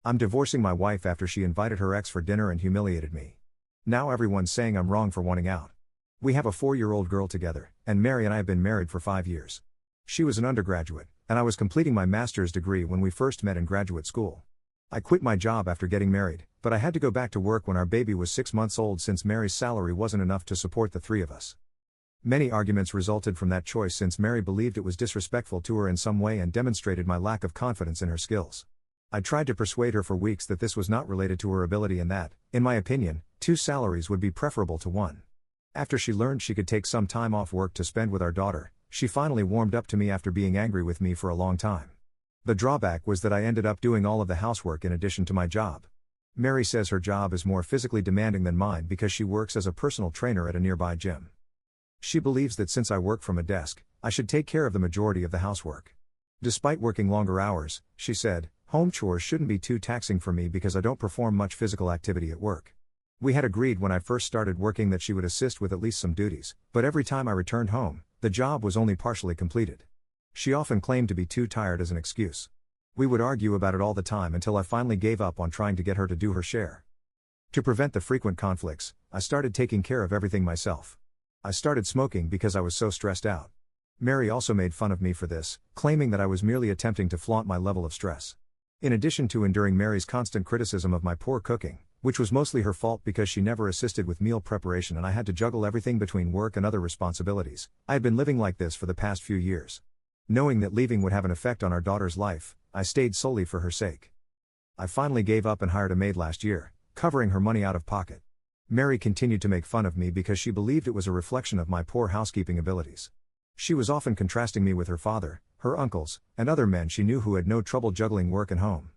I'm divorcing my wife after she invited her ex for dinner and humiliated me. Now everyone's saying I'm wrong for wanting out. We have a 4-year-old girl together, and Mary and I have been married for 5 years. She was an undergraduate, and I was completing my master's degree when we first met in graduate school. I quit my job after getting married, but I had to go back to work when our baby was 6 months old since Mary's salary wasn't enough to support the three of us. Many arguments resulted from that choice since Mary believed it was disrespectful to her in some way and demonstrated my lack of confidence in her skills. I tried to persuade her for weeks that this was not related to her ability and that, in my opinion, 2 salaries would be preferable to 1. After she learned she could take some time off work to spend with our daughter, she finally warmed up to me after being angry with me for a long time. The drawback was that I ended up doing all of the housework in addition to my job. Mary says her job is more physically demanding than mine because she works as a personal trainer at a nearby gym. She believes that since I work from a desk, I should take care of the majority of the housework. Despite working longer hours, she said, home chores shouldn't be too taxing for me because I don't perform much physical activity at work. We had agreed when I first started working that she would assist with at least some duties, but every time I returned home, the job was only partially completed. She often claimed to be too tired as an excuse. We would argue about it all the time until I finally gave up on trying to get her to do her share. To prevent the frequent conflicts, I started taking care of everything myself. I started smoking because I was so stressed out. Mary also made fun of me for this, claiming that I was merely attempting to flaunt my level of stress. In addition to enduring Mary's constant criticism of my poor cooking, which was mostly her fault because she never assisted with meal preparation and I had to juggle everything between work and other responsibilities, I had been living like this for the past few years. Knowing that leaving would have an effect on our daughter's life, I stayed solely for her sake. I finally gave up and hired a maid last year, covering her money out of pocket. Mary continued to make fun of me because she believed it was a reflection of my poor housekeeping abilities. She was often contrasting me with her father, her uncles, and other men she knew who had no trouble juggling work and home.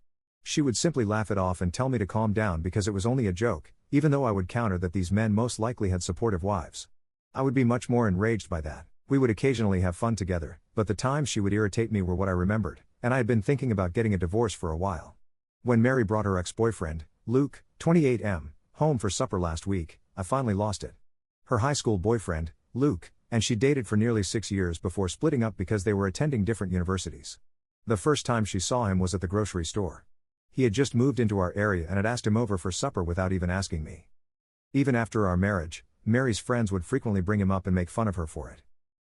She would simply laugh it off and tell me to calm down because it was only a joke, even though I would counter that these men most likely had supportive wives. I would be much more enraged by that. We would occasionally have fun together, but the times she would irritate me were what I remembered, and I had been thinking about getting a divorce for a while. When Mary brought her ex-boyfriend, Luke, 28M, home for supper last week, I finally lost it. Her high school boyfriend, Luke, and she dated for nearly 6 years before splitting up because they were attending different universities. The first time she saw him was at the grocery store. He had just moved into our area and had asked him over for supper without even asking me. Even after our marriage, Mary's friends would frequently bring him up and make fun of her for it.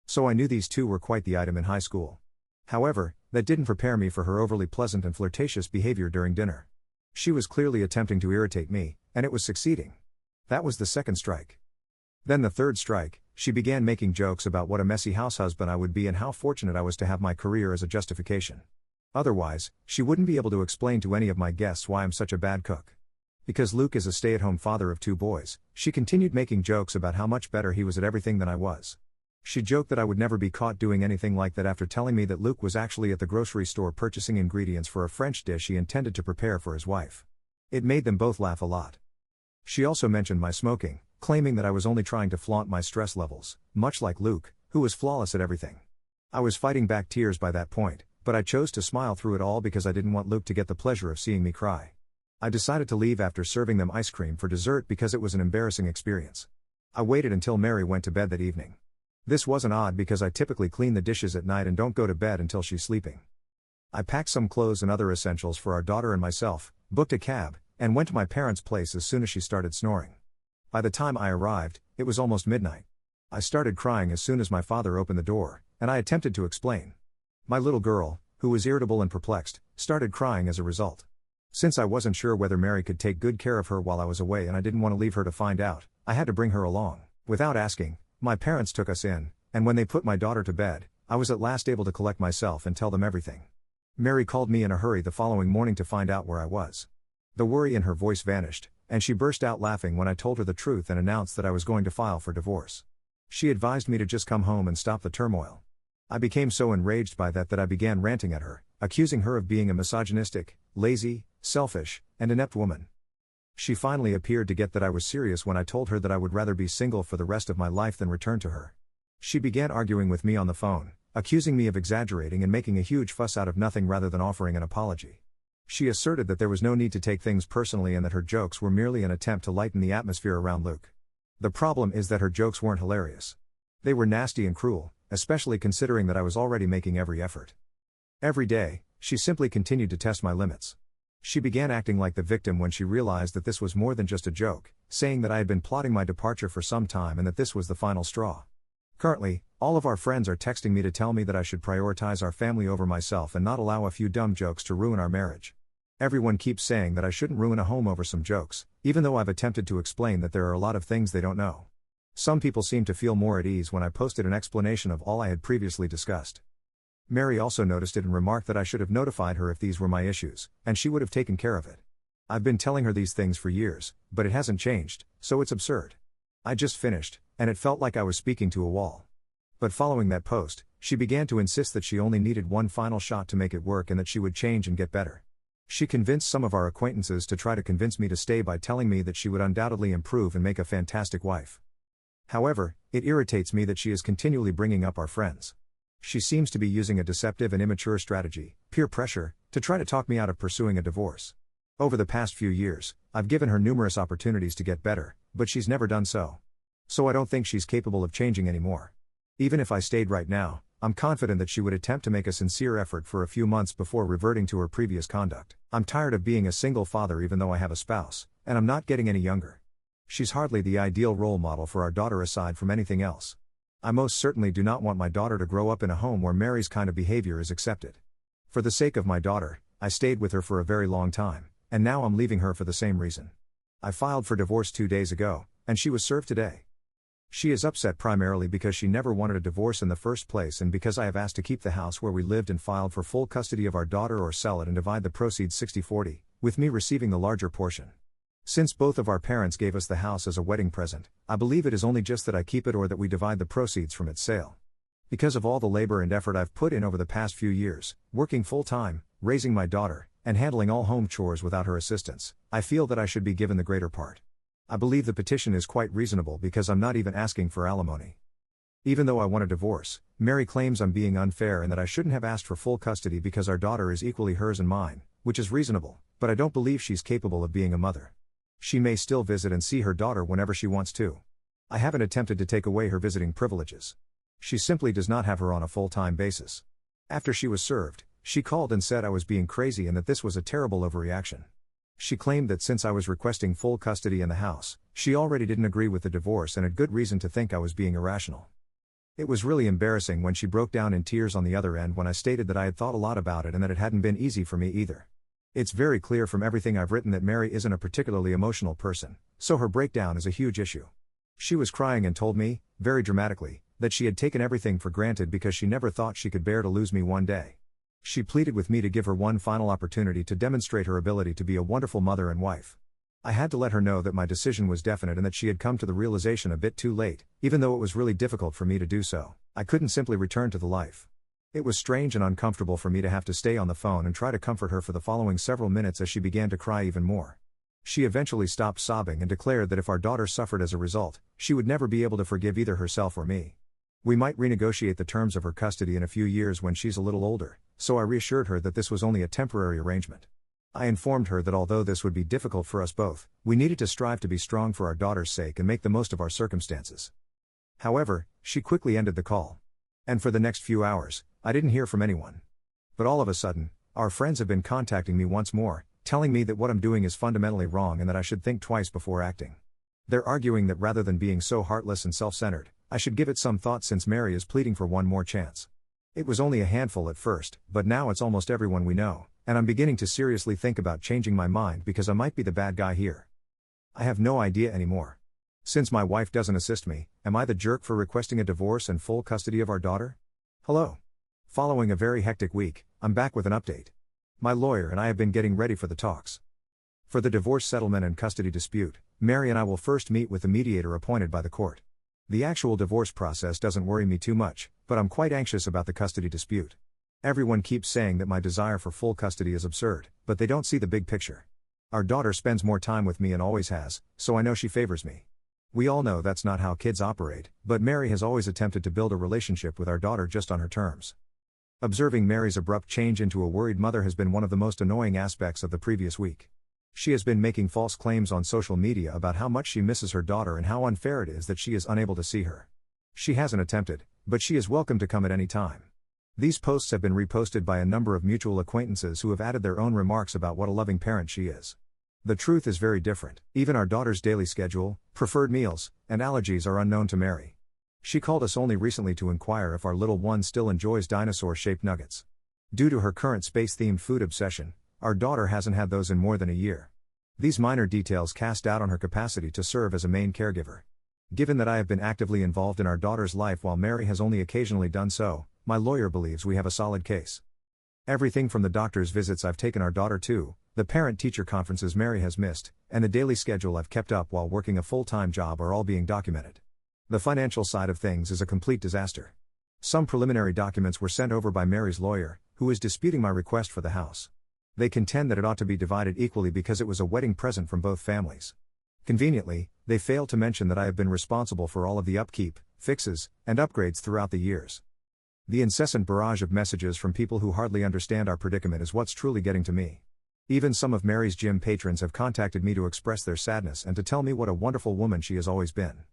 So I knew these two were quite the item in high school. However, that didn't prepare me for her overly pleasant and flirtatious behavior during dinner. She was clearly attempting to irritate me, and it was succeeding. That was the second strike. Then the third strike, she began making jokes about what a messy house husband I would be and how fortunate I was to have my career as a justification. Otherwise, she wouldn't be able to explain to any of my guests why I'm such a bad cook. Because Luke is a stay-at-home father of 2 boys, she continued making jokes about how much better he was at everything than I was. She joked that I would never be caught doing anything like that after telling me that Luke was actually at the grocery store purchasing ingredients for a French dish he intended to prepare for his wife. It made them both laugh a lot. She also mentioned my smoking, claiming that I was only trying to flaunt my stress levels, much like Luke, who was flawless at everything. I was fighting back tears by that point, but I chose to smile through it all because I didn't want Luke to get the pleasure of seeing me cry. I decided to leave after serving them ice cream for dessert because it was an embarrassing experience. I waited until Mary went to bed that evening. This wasn't odd because I typically clean the dishes at night and don't go to bed until she's sleeping. I packed some clothes and other essentials for our daughter and myself, booked a cab, and went to my parents' place as soon as she started snoring. By the time I arrived, it was almost midnight. I started crying as soon as my father opened the door, and I attempted to explain. My little girl, who was irritable and perplexed, started crying as a result. Since I wasn't sure whether Mary could take good care of her while I was away and I didn't want to leave her to find out, I had to bring her along. Without asking, my parents took us in, and when they put my daughter to bed, I was at last able to collect myself and tell them everything. Mary called me in a hurry the following morning to find out where I was. The worry in her voice vanished, and she burst out laughing when I told her the truth and announced that I was going to file for divorce. She advised me to just come home and stop the turmoil. I became so enraged by that I began ranting at her, accusing her of being a misogynistic, lazy, selfish, and inept woman. She finally appeared to get that I was serious when I told her that I would rather be single for the rest of my life than return to her. She began arguing with me on the phone, accusing me of exaggerating and making a huge fuss out of nothing rather than offering an apology. She asserted that there was no need to take things personally and that her jokes were merely an attempt to lighten the atmosphere around Luke. The problem is that her jokes weren't hilarious. They were nasty and cruel, especially considering that I was already making every effort. Every day, she simply continued to test my limits. She began acting like the victim when she realized that this was more than just a joke, saying that I had been plotting my departure for some time and that this was the final straw. Currently, all of our friends are texting me to tell me that I should prioritize our family over myself and not allow a few dumb jokes to ruin our marriage. Everyone keeps saying that I shouldn't ruin a home over some jokes, even though I've attempted to explain that there are a lot of things they don't know. Some people seem to feel more at ease when I posted an explanation of all I had previously discussed. Mary also noticed it and remarked that I should have notified her if these were my issues, and she would have taken care of it. I've been telling her these things for years, but it hasn't changed, so it's absurd. I just finished, and it felt like I was speaking to a wall. But following that post, she began to insist that she only needed one final shot to make it work and that she would change and get better. She convinced some of our acquaintances to try to convince me to stay by telling me that she would undoubtedly improve and make a fantastic wife. However, it irritates me that she is continually bringing up our friends. She seems to be using a deceptive and immature strategy, peer pressure, to try to talk me out of pursuing a divorce. Over the past few years, I've given her numerous opportunities to get better, but she's never done so. So I don't think she's capable of changing anymore. Even if I stayed right now, I'm confident that she would attempt to make a sincere effort for a few months before reverting to her previous conduct. I'm tired of being a single father even though I have a spouse, and I'm not getting any younger. She's hardly the ideal role model for our daughter aside from anything else. I most certainly do not want my daughter to grow up in a home where Mary's kind of behavior is accepted. For the sake of my daughter, I stayed with her for a very long time, and now I'm leaving her for the same reason. I filed for divorce 2 days ago, and she was served today. She is upset primarily because she never wanted a divorce in the first place and because I have asked to keep the house where we lived and filed for full custody of our daughter or sell it and divide the proceeds 60-40, with me receiving the larger portion. Since both of our parents gave us the house as a wedding present, I believe it is only just that I keep it or that we divide the proceeds from its sale. Because of all the labor and effort I've put in over the past few years, working full-time, raising my daughter, and handling all home chores without her assistance, I feel that I should be given the greater part. I believe the petition is quite reasonable because I'm not even asking for alimony. Even though I want a divorce, Mary claims I'm being unfair and that I shouldn't have asked for full custody because our daughter is equally hers and mine, which is reasonable, but I don't believe she's capable of being a mother. She may still visit and see her daughter whenever she wants to. I haven't attempted to take away her visiting privileges. She simply does not have her on a full-time basis. After she was served, she called and said I was being crazy and that this was a terrible overreaction. She claimed that since I was requesting full custody in the house, she already didn't agree with the divorce and had good reason to think I was being irrational. It was really embarrassing when she broke down in tears on the other end when I stated that I had thought a lot about it and that it hadn't been easy for me either. It's very clear from everything I've written that Mary isn't a particularly emotional person, so her breakdown is a huge issue. She was crying and told me, very dramatically, that she had taken everything for granted because she never thought she could bear to lose me one day. She pleaded with me to give her one final opportunity to demonstrate her ability to be a wonderful mother and wife. I had to let her know that my decision was definite and that she had come to the realization a bit too late, even though it was really difficult for me to do so. I couldn't simply return to the life. It was strange and uncomfortable for me to have to stay on the phone and try to comfort her for the following several minutes as she began to cry even more. She eventually stopped sobbing and declared that if our daughter suffered as a result, she would never be able to forgive either herself or me. We might renegotiate the terms of her custody in a few years when she's a little older, so I reassured her that this was only a temporary arrangement. I informed her that although this would be difficult for us both, we needed to strive to be strong for our daughter's sake and make the most of our circumstances. However, she quickly ended the call. And for the next few hours, I didn't hear from anyone. But all of a sudden, our friends have been contacting me once more, telling me that what I'm doing is fundamentally wrong and that I should think twice before acting. They're arguing that rather than being so heartless and self-centered, I should give it some thought since Mary is pleading for one more chance. It was only a handful at first, but now it's almost everyone we know, and I'm beginning to seriously think about changing my mind because I might be the bad guy here. I have no idea anymore. Since my wife doesn't assist me, am I the jerk for requesting a divorce and full custody of our daughter? Hello. Following a very hectic week, I'm back with an update. My lawyer and I have been getting ready for the talks. For the divorce settlement and custody dispute, Mary and I will first meet with the mediator appointed by the court. The actual divorce process doesn't worry me too much, but I'm quite anxious about the custody dispute. Everyone keeps saying that my desire for full custody is absurd, but they don't see the big picture. Our daughter spends more time with me and always has, so I know she favors me. We all know that's not how kids operate, but Mary has always attempted to build a relationship with our daughter just on her terms. Observing Mary's abrupt change into a worried mother has been one of the most annoying aspects of the previous week. She has been making false claims on social media about how much she misses her daughter and how unfair it is that she is unable to see her. She hasn't attempted, but she is welcome to come at any time. These posts have been reposted by a number of mutual acquaintances who have added their own remarks about what a loving parent she is. The truth is very different. Even our daughter's daily schedule, preferred meals, and allergies are unknown to Mary. She called us only recently to inquire if our little one still enjoys dinosaur-shaped nuggets. Due to her current space-themed food obsession, our daughter hasn't had those in more than a year. These minor details cast doubt on her capacity to serve as a main caregiver. Given that I have been actively involved in our daughter's life while Mary has only occasionally done so, my lawyer believes we have a solid case. Everything from the doctor's visits I've taken our daughter to, the parent-teacher conferences Mary has missed, and the daily schedule I've kept up while working a full-time job are all being documented. The financial side of things is a complete disaster. Some preliminary documents were sent over by Mary's lawyer, who is disputing my request for the house. They contend that it ought to be divided equally because it was a wedding present from both families. Conveniently, they fail to mention that I have been responsible for all of the upkeep, fixes, and upgrades throughout the years. The incessant barrage of messages from people who hardly understand our predicament is what's truly getting to me. Even some of Mary's gym patrons have contacted me to express their sadness and to tell me what a wonderful woman she has always been.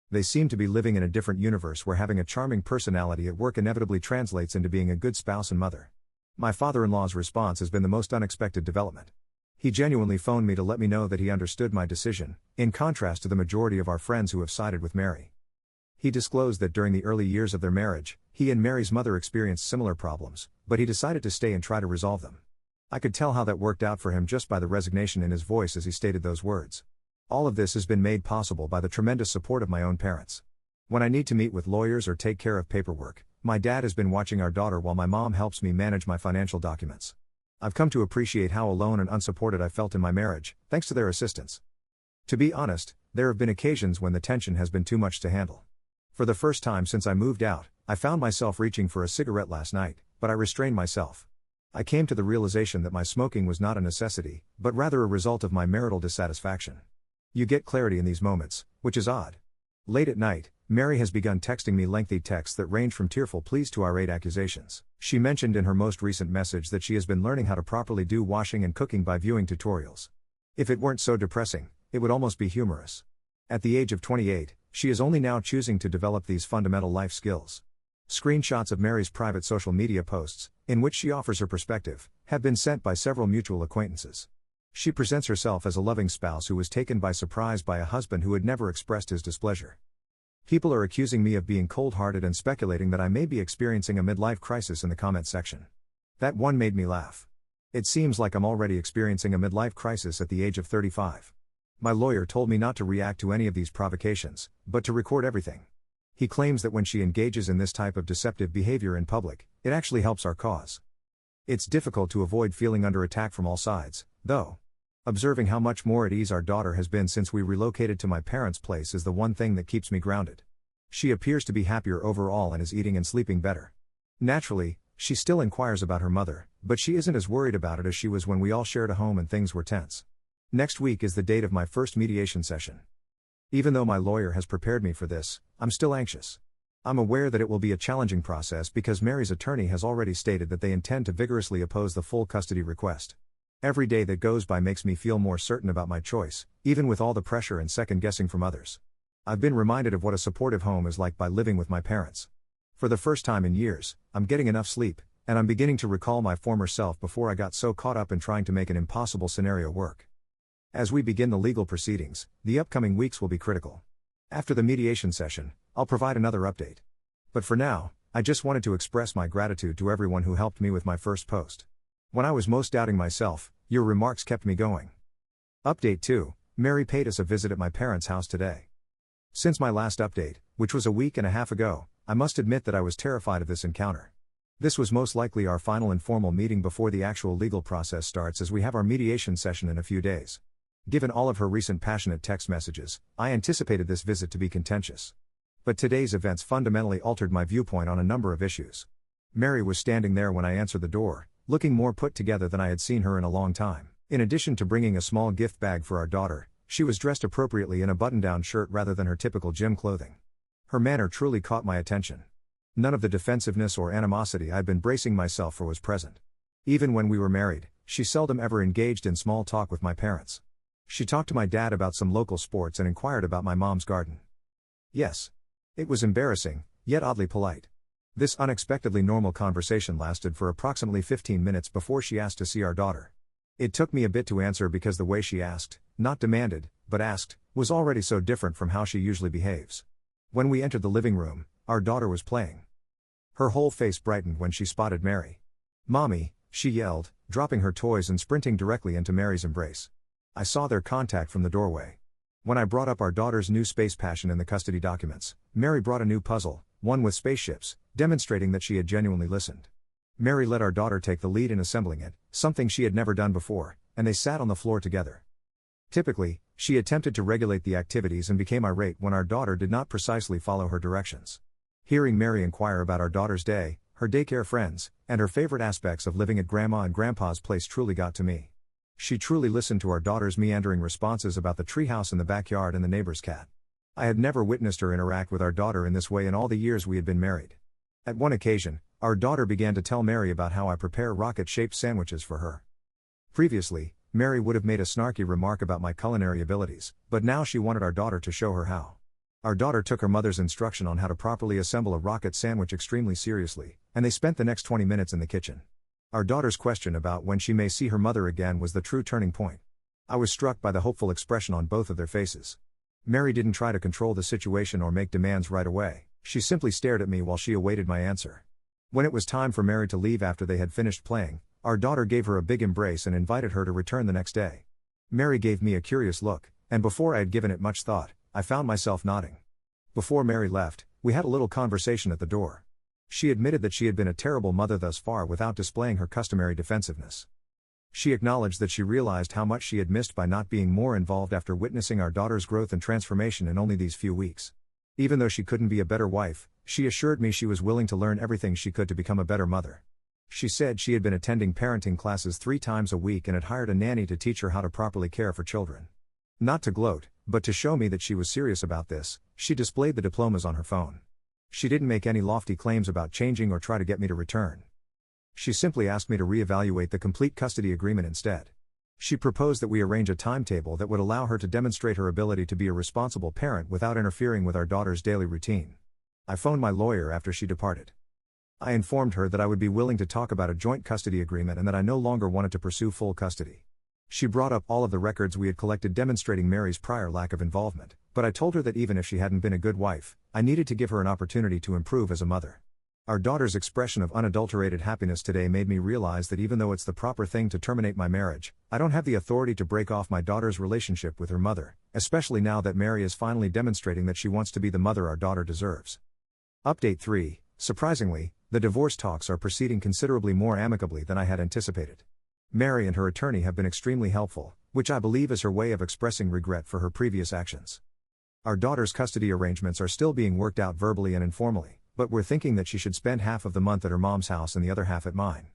They seem to be living in a different universe where having a charming personality at work inevitably translates into being a good spouse and mother. My father-in-law's response has been the most unexpected development. He genuinely phoned me to let me know that he understood my decision, in contrast to the majority of our friends who have sided with Mary. He disclosed that during the early years of their marriage, he and Mary's mother experienced similar problems, but he decided to stay and try to resolve them. I could tell how that worked out for him just by the resignation in his voice as he stated those words. All of this has been made possible by the tremendous support of my own parents. When I need to meet with lawyers or take care of paperwork, my dad has been watching our daughter while my mom helps me manage my financial documents. I've come to appreciate how alone and unsupported I felt in my marriage, thanks to their assistance. To be honest, there have been occasions when the tension has been too much to handle. For the first time since I moved out, I found myself reaching for a cigarette last night, but I restrained myself. I came to the realization that my smoking was not a necessity, but rather a result of my marital dissatisfaction. You get clarity in these moments, which is odd. Late at night, Mary has begun texting me lengthy texts that range from tearful pleas to irate accusations. She mentioned in her most recent message that she has been learning how to properly do washing and cooking by viewing tutorials. If it weren't so depressing, it would almost be humorous. At the age of 28, she is only now choosing to develop these fundamental life skills. Screenshots of Mary's private social media posts, in which she offers her perspective, have been sent by several mutual acquaintances. She presents herself as a loving spouse who was taken by surprise by a husband who had never expressed his displeasure. People are accusing me of being cold-hearted and speculating that I may be experiencing a midlife crisis in the comment section. That one made me laugh. It seems like I'm already experiencing a midlife crisis at the age of 35. My lawyer told me not to react to any of these provocations, but to record everything. He claims that when she engages in this type of deceptive behavior in public, it actually helps our cause. It's difficult to avoid feeling under attack from all sides, though. Observing how much more at ease our daughter has been since we relocated to my parents' place is the one thing that keeps me grounded. She appears to be happier overall and is eating and sleeping better. Naturally, she still inquires about her mother, but she isn't as worried about it as she was when we all shared a home and things were tense. Next week is the date of my first mediation session. Even though my lawyer has prepared me for this, I'm still anxious. I'm aware that it will be a challenging process because Mary's attorney has already stated that they intend to vigorously oppose the full custody request. Every day that goes by makes me feel more certain about my choice, even with all the pressure and second-guessing from others. I've been reminded of what a supportive home is like by living with my parents. For the first time in years, I'm getting enough sleep, and I'm beginning to recall my former self before I got so caught up in trying to make an impossible scenario work. As we begin the legal proceedings, the upcoming weeks will be critical. After the mediation session, I'll provide another update. But for now, I just wanted to express my gratitude to everyone who helped me with my first post. When I was most doubting myself, your remarks kept me going. Update 2, Mary paid us a visit at my parents' house today. Since my last update, which was a week and a half ago, I must admit that I was terrified of this encounter. This was most likely our final informal meeting before the actual legal process starts, as we have our mediation session in a few days. Given all of her recent passionate text messages, I anticipated this visit to be contentious. But today's events fundamentally altered my viewpoint on a number of issues. Mary was standing there when I answered the door, looking more put together than I had seen her in a long time. In addition to bringing a small gift bag for our daughter, she was dressed appropriately in a button-down shirt rather than her typical gym clothing. Her manner truly caught my attention. None of the defensiveness or animosity I'd been bracing myself for was present. Even when we were married, she seldom ever engaged in small talk with my parents. She talked to my dad about some local sports and inquired about my mom's garden. Yes. It was embarrassing, yet oddly polite. This unexpectedly normal conversation lasted for approximately 15 minutes before she asked to see our daughter. It took me a bit to answer because the way she asked, not demanded, but asked, was already so different from how she usually behaves. When we entered the living room, our daughter was playing. Her whole face brightened when she spotted Mary. "Mommy," she yelled, dropping her toys and sprinting directly into Mary's embrace. I saw their contact from the doorway. When I brought up our daughter's new space passion in the custody documents, Mary brought a new puzzle, one with spaceships, demonstrating that she had genuinely listened. Mary let our daughter take the lead in assembling it, something she had never done before, and they sat on the floor together. Typically, she attempted to regulate the activities and became irate when our daughter did not precisely follow her directions. Hearing Mary inquire about our daughter's day, her daycare friends, and her favorite aspects of living at Grandma and Grandpa's place truly got to me. She truly listened to our daughter's meandering responses about the treehouse in the backyard and the neighbor's cat. I had never witnessed her interact with our daughter in this way in all the years we had been married. At one occasion, our daughter began to tell Mary about how I prepare rocket-shaped sandwiches for her. Previously, Mary would have made a snarky remark about my culinary abilities, but now she wanted our daughter to show her how. Our daughter took her mother's instruction on how to properly assemble a rocket sandwich extremely seriously, and they spent the next 20 minutes in the kitchen. Our daughter's question about when she may see her mother again was the true turning point. I was struck by the hopeful expression on both of their faces. Mary didn't try to control the situation or make demands right away, she simply stared at me while she awaited my answer. When it was time for Mary to leave after they had finished playing, our daughter gave her a big embrace and invited her to return the next day. Mary gave me a curious look, and before I had given it much thought, I found myself nodding. Before Mary left, we had a little conversation at the door. She admitted that she had been a terrible mother thus far without displaying her customary defensiveness. She acknowledged that she realized how much she had missed by not being more involved after witnessing our daughter's growth and transformation in only these few weeks. Even though she couldn't be a better wife, she assured me she was willing to learn everything she could to become a better mother. She said she had been attending parenting classes 3 times a week and had hired a nanny to teach her how to properly care for children. Not to gloat, but to show me that she was serious about this, she displayed the diplomas on her phone. She didn't make any lofty claims about changing or try to get me to return. She simply asked me to reevaluate the complete custody agreement instead. She proposed that we arrange a timetable that would allow her to demonstrate her ability to be a responsible parent without interfering with our daughter's daily routine. I phoned my lawyer after she departed. I informed her that I would be willing to talk about a joint custody agreement and that I no longer wanted to pursue full custody. She brought up all of the records we had collected demonstrating Mary's prior lack of involvement, but I told her that even if she hadn't been a good wife, I needed to give her an opportunity to improve as a mother. Our daughter's expression of unadulterated happiness today made me realize that even though it's the proper thing to terminate my marriage, I don't have the authority to break off my daughter's relationship with her mother, especially now that Mary is finally demonstrating that she wants to be the mother our daughter deserves. Update 3. Surprisingly, the divorce talks are proceeding considerably more amicably than I had anticipated. Mary and her attorney have been extremely helpful, which I believe is her way of expressing regret for her previous actions. Our daughter's custody arrangements are still being worked out verbally and informally, but we're thinking that she should spend half of the month at her mom's house and the other half at mine.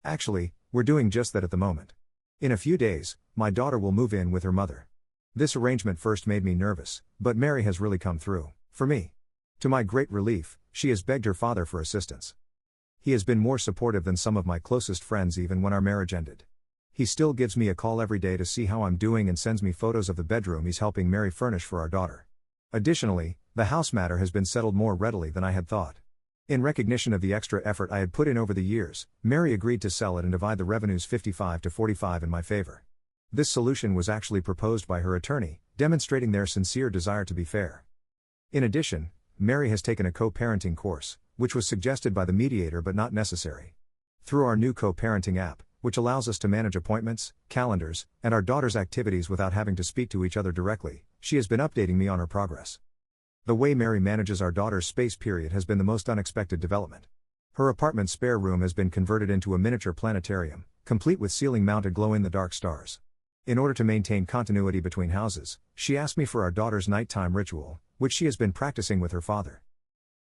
Actually, we're doing just that at the moment. In a few days, my daughter will move in with her mother. This arrangement first made me nervous, but Mary has really come through, for me. To my great relief, she has begged her father for assistance. He has been more supportive than some of my closest friends even when our marriage ended. He still gives me a call every day to see how I'm doing and sends me photos of the bedroom he's helping Mary furnish for our daughter. Additionally, the house matter has been settled more readily than I had thought. In recognition of the extra effort I had put in over the years, Mary agreed to sell it and divide the revenues 55 to 45 in my favor. This solution was actually proposed by her attorney, demonstrating their sincere desire to be fair. In addition, Mary has taken a co-parenting course, which was suggested by the mediator but not necessary. Through our new co-parenting app, which allows us to manage appointments, calendars, and our daughter's activities without having to speak to each other directly, she has been updating me on her progress. The way Mary manages our daughter's space period has been the most unexpected development. Her apartment's spare room has been converted into a miniature planetarium, complete with ceiling-mounted glow-in-the-dark stars. In order to maintain continuity between houses, she asked me for our daughter's nighttime ritual, which she has been practicing with her father.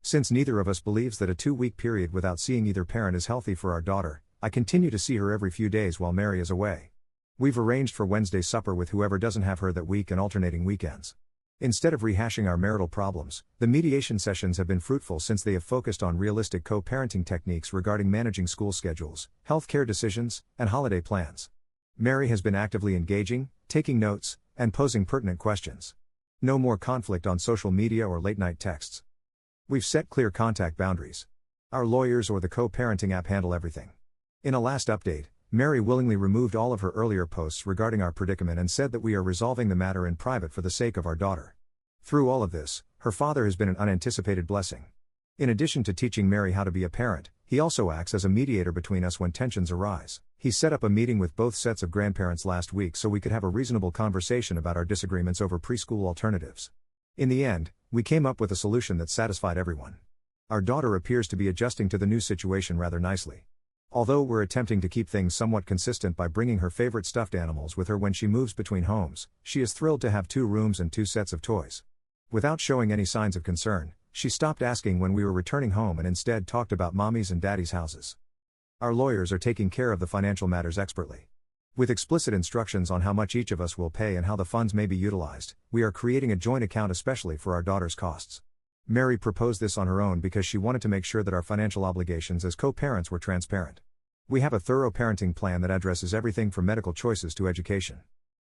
Since neither of us believes that a 2-week period without seeing either parent is healthy for our daughter, I continue to see her every few days while Mary is away. We've arranged for Wednesday supper with whoever doesn't have her that week and alternating weekends. Instead of rehashing our marital problems, the mediation sessions have been fruitful since they have focused on realistic co-parenting techniques regarding managing school schedules, healthcare decisions, and holiday plans. Mary has been actively engaging, taking notes, and posing pertinent questions. No more conflict on social media or late-night texts. We've set clear contact boundaries. Our lawyers or the co-parenting app handle everything. In a last update, Mary willingly removed all of her earlier posts regarding our predicament and said that we are resolving the matter in private for the sake of our daughter. Through all of this, her father has been an unanticipated blessing. In addition to teaching Mary how to be a parent, he also acts as a mediator between us when tensions arise. He set up a meeting with both sets of grandparents last week so we could have a reasonable conversation about our disagreements over preschool alternatives. In the end, we came up with a solution that satisfied everyone. Our daughter appears to be adjusting to the new situation rather nicely. Although we're attempting to keep things somewhat consistent by bringing her favorite stuffed animals with her when she moves between homes, she is thrilled to have 2 rooms and 2 sets of toys. Without showing any signs of concern, she stopped asking when we were returning home and instead talked about mommy's and daddy's houses. Our lawyers are taking care of the financial matters expertly. With explicit instructions on how much each of us will pay and how the funds may be utilized, we are creating a joint account especially for our daughter's costs. Mary proposed this on her own because she wanted to make sure that our financial obligations as co-parents were transparent. We have a thorough parenting plan that addresses everything from medical choices to education.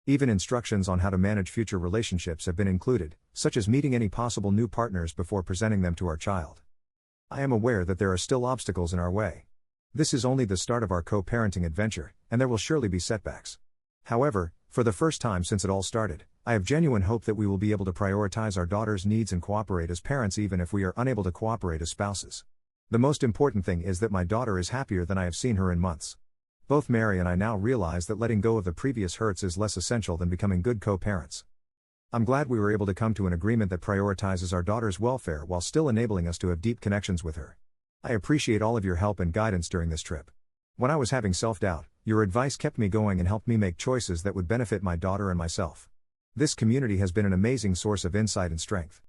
Even instructions on how to manage future relationships have been included, such as meeting any possible new partners before presenting them to our child. I am aware that there are still obstacles in our way. This is only the start of our co-parenting adventure, and there will surely be setbacks. However, for the first time since it all started, I have genuine hope that we will be able to prioritize our daughter's needs and cooperate as parents even if we are unable to cooperate as spouses. The most important thing is that my daughter is happier than I have seen her in months. Both Mary and I now realize that letting go of the previous hurts is less essential than becoming good co-parents. I'm glad we were able to come to an agreement that prioritizes our daughter's welfare while still enabling us to have deep connections with her. I appreciate all of your help and guidance during this trip. When I was having self-doubt, your advice kept me going and helped me make choices that would benefit my daughter and myself. This community has been an amazing source of insight and strength.